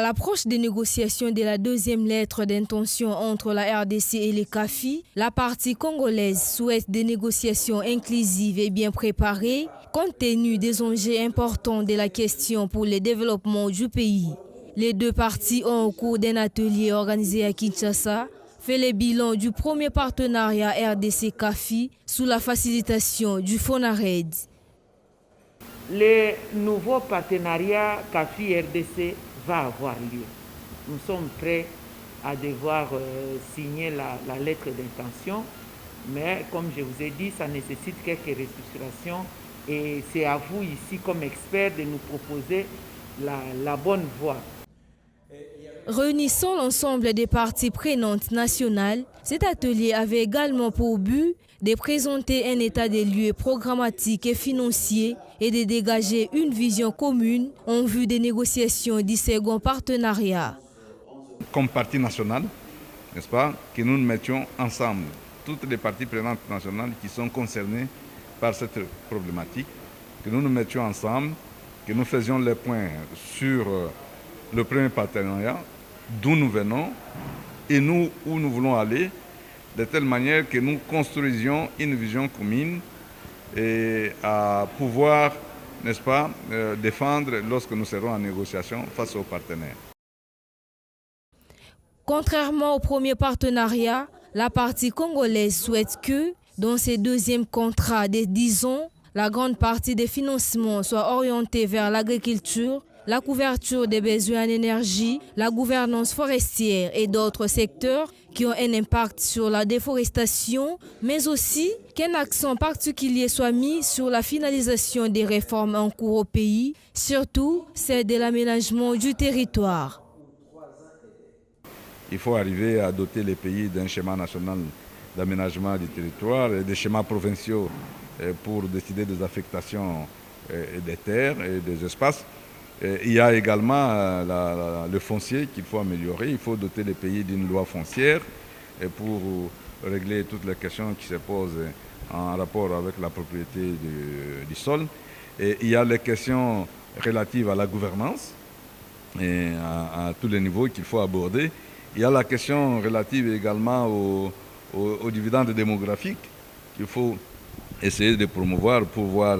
l'approche des négociations de la deuxième lettre d'intention entre la RDC et les CAFI, la partie congolaise souhaite des négociations inclusives et bien préparées, compte tenu des enjeux importants de la question pour le développement du pays. Les deux parties ont, au cours d'un atelier organisé à Kinshasa, fait le bilan du premier partenariat RDC-CAFI sous la facilitation du FONARED. Le nouveau partenariat CAFI-RDC va avoir lieu. Nous sommes prêts à devoir signer la lettre d'intention, mais comme je vous ai dit, ça nécessite quelques restructurations et c'est à vous ici comme experts de nous proposer la bonne voie. Réunissant l'ensemble des parties prenantes nationales, cet atelier avait également pour but de présenter un état des lieux programmatique et financier et de dégager une vision commune en vue des négociations du second partenariat. Comme parti national, n'est-ce pas, que nous nous mettions ensemble, toutes les parties prenantes nationales qui sont concernées par cette problématique, que nous nous mettions ensemble, que nous faisions les points sur le premier partenariat, d'où nous venons et nous où nous voulons aller, de telle manière que nous construisions une vision commune et à pouvoir, n'est-ce pas, défendre lorsque nous serons en négociation face aux partenaires. Contrairement au premier partenariat, la partie congolaise souhaite que, dans ces deuxièmes contrats de 10 ans, la grande partie des financements soit orientée vers l'agriculture, la couverture des besoins en énergie, la gouvernance forestière et d'autres secteurs qui ont un impact sur la déforestation, mais aussi qu'un accent particulier soit mis sur la finalisation des réformes en cours au pays, surtout celle de l'aménagement du territoire. Il faut arriver à doter les pays d'un schéma national d'aménagement du territoire et des schémas provinciaux pour décider des affectations des terres et des espaces. Il y a également le foncier qu'il faut améliorer. Il faut doter les pays d'une loi foncière pour régler toutes les questions qui se posent en rapport avec la propriété du sol. Et il y a les questions relatives à la gouvernance et à tous les niveaux qu'il faut aborder. Il y a la question relative également aux dividendes démographiques qu'il faut essayer de promouvoir pour voir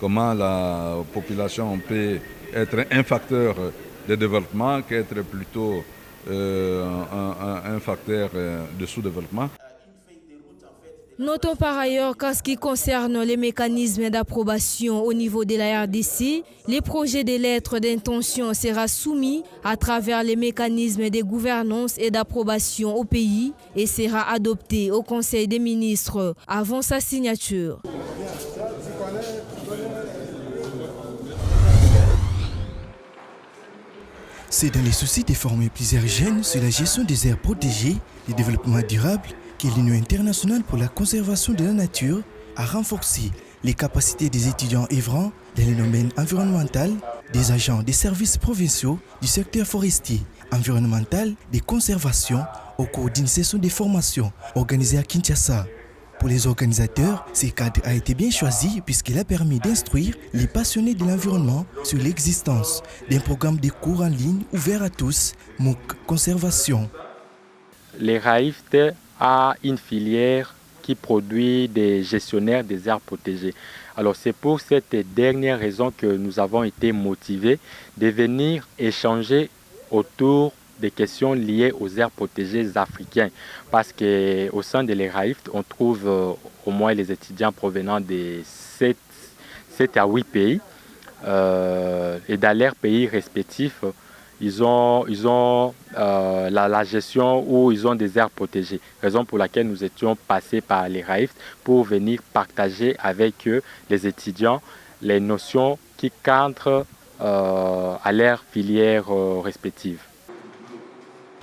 comment la population peut être un facteur de développement qu'être plutôt un facteur de sous-développement. Notons par ailleurs qu'en ce qui concerne les mécanismes d'approbation au niveau de la RDC, les projets de lettres d'intention seront soumis à travers les mécanismes de gouvernance et d'approbation au pays et sera adopté au Conseil des ministres avant sa signature. C'est dans les soucis de former plusieurs jeunes sur la gestion des aires protégées, le développement durable, que l'Union internationale pour la conservation de la nature a renforcé les capacités des étudiants œuvrant dans le domaine environnemental, des agents des services provinciaux du secteur forestier, environnemental, de conservation au cours d'une session de formation organisée à Kinshasa. Pour les organisateurs, ce cadre a été bien choisi puisqu'il a permis d'instruire les passionnés de l'environnement sur l'existence d'un programme de cours en ligne ouvert à tous, MOOC Conservation. Les RAIFT a une filière qui produit des gestionnaires des aires protégées. Alors c'est pour cette dernière raison que nous avons été motivés de venir échanger autour des questions liées aux aires protégées africaines. Parce qu'au sein de l'ERAIFT, on trouve au moins les étudiants provenant de 7 à 8 pays. Et dans leurs pays respectifs, ils ont la gestion où ils ont des aires protégées. Raison pour laquelle nous étions passés par l'ERAIFT pour venir partager avec eux, les étudiants, les notions qui cadrent à leurs filières respectives.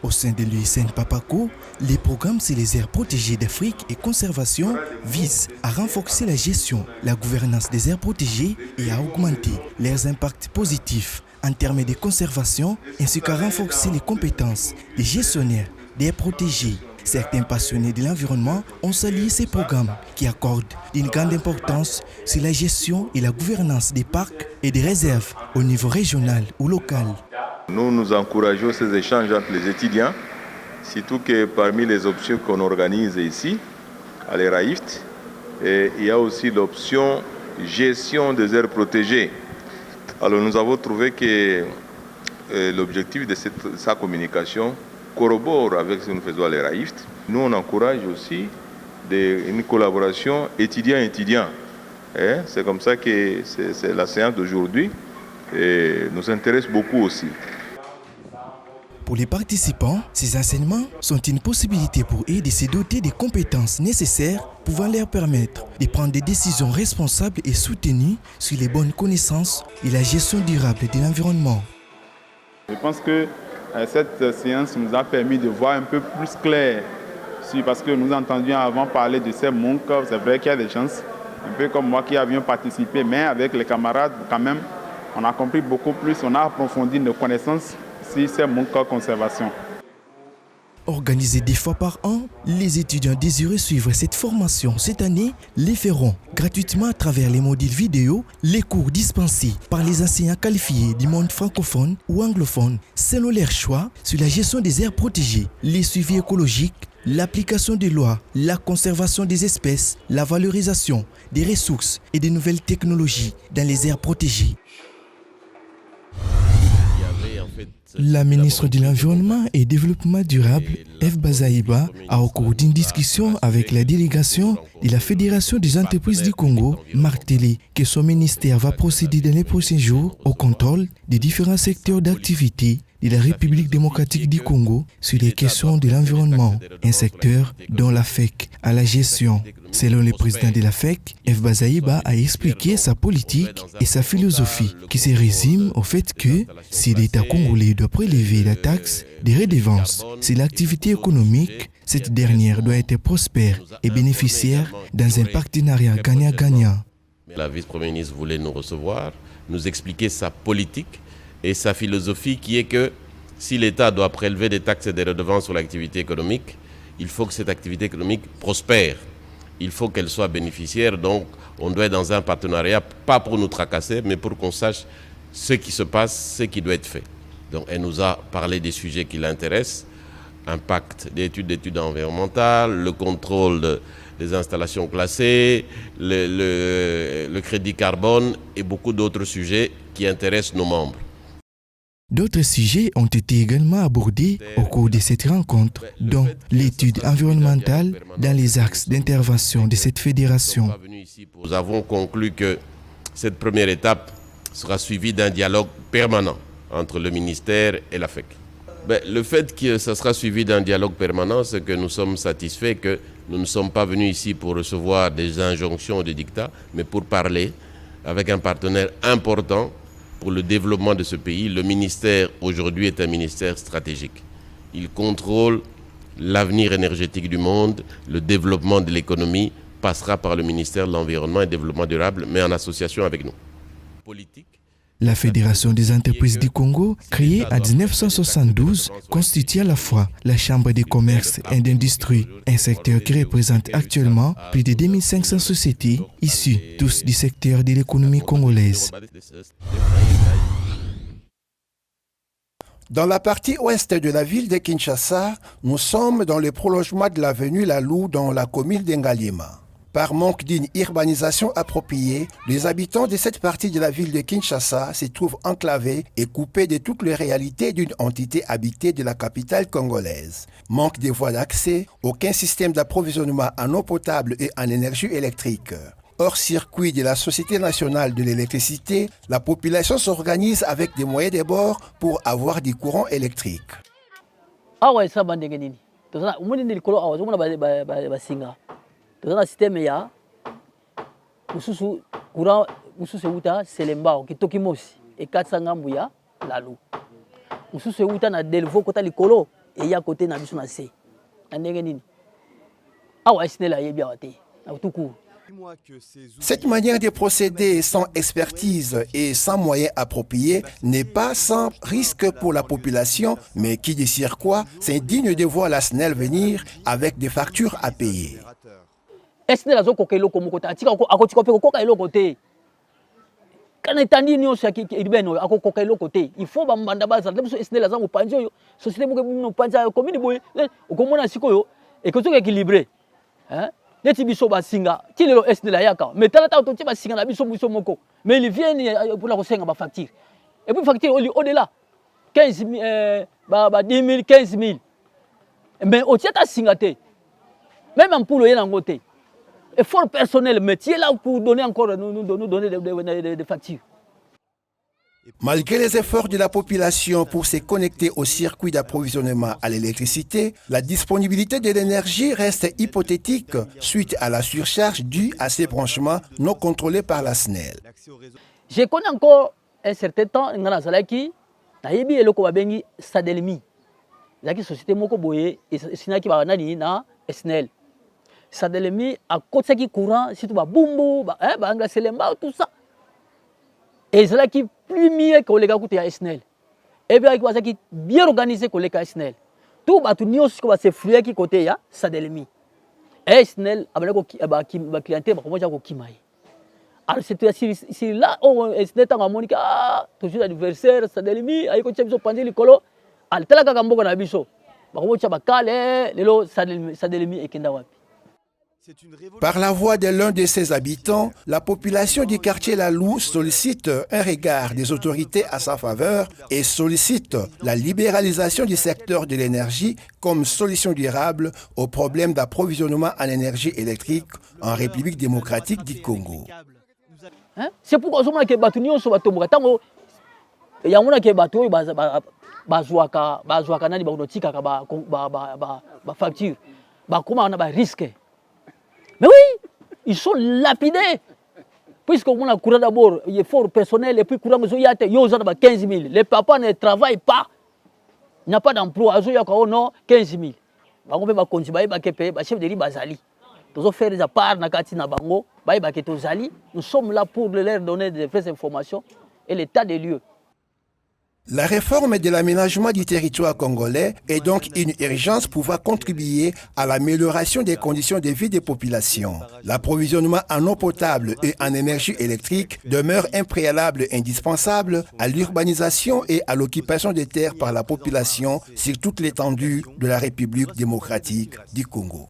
Au sein de l'USN Papako, les programmes sur les aires protégées d'Afrique et conservation visent à renforcer la gestion, la gouvernance des aires protégées et à augmenter leurs impacts positifs en termes de conservation ainsi qu'à renforcer les compétences des gestionnaires d'aires protégées. Certains passionnés de l'environnement ont salué ces programmes qui accordent une grande importance sur la gestion et la gouvernance des parcs et des réserves au niveau régional ou local. Nous encourageons ces échanges entre les étudiants, surtout que parmi les options qu'on organise ici, à l'ERAIFT, il y a aussi l'option gestion des aires protégées. Alors nous avons trouvé que l'objectif de sa communication corrobore avec ce que nous faisons à l'ERAIFT. Nous, on encourage aussi une collaboration étudiant-étudiant. C'est comme ça que c'est la séance d'aujourd'hui nous intéresse beaucoup aussi. Pour les participants, ces enseignements sont une possibilité pour eux de se doter des compétences nécessaires pouvant leur permettre de prendre des décisions responsables et soutenues sur les bonnes connaissances et la gestion durable de l'environnement. Je pense que cette séance nous a permis de voir un peu plus clair, parce que nous entendions avant parler de ces MOOC. C'est vrai qu'il y a des gens, un peu comme moi, qui avions participé, mais avec les camarades, quand même, on a compris beaucoup plus, on a approfondi nos connaissances sur ces MOOC conservation. Organisés 2 fois par an, les étudiants désireux suivre cette formation cette année les feront gratuitement à travers les modules vidéo, les cours dispensés par les enseignants qualifiés du monde francophone ou anglophone selon leur choix sur la gestion des aires protégées, les suivis écologiques, l'application des lois, la conservation des espèces, la valorisation des ressources et des nouvelles technologies dans les aires protégées. La ministre de l'Environnement et Développement durable, Eve Bazaïba, a au cours d'une discussion avec la délégation de la Fédération des entreprises du Congo, martelé que son ministère va procéder dans les prochains jours au contrôle des différents secteurs d'activité de la République démocratique du Congo sur les questions de l'environnement, un secteur dont la FEC a la gestion. Selon le président de la FEC, Eve Bazaïba a expliqué sa politique et sa philosophie qui se résume au fait que si l'État congolais doit prélever la taxe des redevances sur l'activité économique, cette dernière doit être prospère et bénéficiaire dans un partenariat gagnant-gagnant. La vice-première ministre voulait nous recevoir, nous expliquer sa politique et sa philosophie qui est que si l'État doit prélever des taxes et des redevances sur l'activité économique, il faut que cette activité économique prospère. Il faut qu'elle soit bénéficiaire, donc on doit être dans un partenariat, pas pour nous tracasser, mais pour qu'on sache ce qui se passe, ce qui doit être fait. Donc elle nous a parlé des sujets qui l'intéressent, impact d'études environnementales, le contrôle des installations classées, le crédit carbone et beaucoup d'autres sujets qui intéressent nos membres. D'autres sujets ont été également abordés au cours de cette rencontre, dont l'étude environnementale dans les axes d'intervention de cette fédération. Nous avons conclu que cette première étape sera suivie d'un dialogue permanent entre le ministère et la FEC. Le fait que ça sera suivi d'un dialogue permanent, c'est que nous sommes satisfaits que nous ne sommes pas venus ici pour recevoir des injonctions ou des dictats, mais pour parler avec un partenaire important pour le développement de ce pays. Le ministère aujourd'hui est un ministère stratégique. Il contrôle l'avenir énergétique du monde, le développement de l'économie passera par le ministère de l'Environnement et du Développement durable, mais en association avec nous. La Fédération des entreprises du Congo, créée en 1972, constitue à la fois la Chambre de commerce et d'industrie, un secteur qui représente actuellement plus de 2500 sociétés issues tous du secteur de l'économie congolaise. Dans la partie ouest de la ville de Kinshasa, nous sommes dans le prolongement de l'avenue Lalou dans la commune d'Engaliema. Par manque d'une urbanisation appropriée, les habitants de cette partie de la ville de Kinshasa se trouvent enclavés et coupés de toutes les réalités d'une entité habitée de la capitale congolaise. Manque de voies d'accès, aucun système d'approvisionnement en eau potable et en énergie électrique. Hors circuit de la Société nationale de l'électricité, la population s'organise avec des moyens de bord pour avoir du courant électrique. Dans un système, il y a un courant Selemba, qui est Tokimosi, et 400 Gambouya, la lou. Nous sommes à Delvo, côté de Colo, et il y a côté de Nabisson. Cette manière de procéder sans expertise et sans moyens appropriés n'est pas sans risque pour la population, mais qui désire quoi, c'est digne de voir la SNEL venir avec des factures à payer. Quand étendue nyonso ya urbaine akokoka eloko te, il faut bambanda baza ndeso SNEL aza mopanzi oyo société moko mopanzi ya commune boye okomona sikoyo ekozoka équilibré hein neti biso basinga ti lelo SNEL ayaka mais tala ta to basinga na biso moko mais ils viennent pour la kosenga ba facture et puis facture au-delà 15 000 ba 10 000 15 000 mais au tiata singa te même en pour yena ngote effort personnel, mais tu es là pour donner encore, nous donner des factures. Malgré les efforts de la population pour se connecter au circuit d'approvisionnement à l'électricité, la disponibilité de l'énergie reste hypothétique suite à la surcharge due à ces branchements non contrôlés par la SNEL. Je connais encore un certain temps, Nganazalaki, Naïbi et Loko Babengi, Sadelmi. Zaki société Moko Boye, et Sinaki Baranani na SNEL. Sadelmi a côté qui courant, si tu vas boumbo, banga selemba, tout ça. Et c'est là qui plus mieux que les gars qui à SNEL. Et bien, qui bien organisé que les gars SNEL. Tout va tout nios qui va se fluer qui côté ya Sadelmi. Et SNEL a bien qui clientèle, bah comment dire qui maille. Alors c'est là où SNEL tanga Monica, toujours l'anniversaire Sadelmi, aïe quand tu as pendant le colo, al tel que Gambo na biso. Bah comment dire bah calé, lelo Sadelmi et kenda wapi. Par la voix de l'un de ses habitants, la population du quartier Lalou sollicite un regard des autorités à sa faveur et sollicite la libéralisation du secteur de l'énergie comme solution durable au problème d'approvisionnement en énergie électrique en République démocratique du Congo. C'est pourquoi je que batu nyonso batomboka tango ya mona ke batu bazwaka nani bakotika ba facture ba comment on a ba risque. Mais oui, ils sont lapidés. Puisqu'on a courant d'abord, il est fort personnel, et puis courant de 15 000. Les papas ne travaillent pas. Il n'y a pas d'emploi. Il y a 15 000. On peut continuer à payer, chef de Bazali. Nous faire des parts na katina bango, nous sommes là pour leur donner des vraies informations et l'état des lieux. La réforme de l'aménagement du territoire congolais est donc une urgence pouvant contribuer à l'amélioration des conditions de vie des populations. L'approvisionnement en eau potable et en énergie électrique demeure un préalable indispensable à l'urbanisation et à l'occupation des terres par la population sur toute l'étendue de la République démocratique du Congo.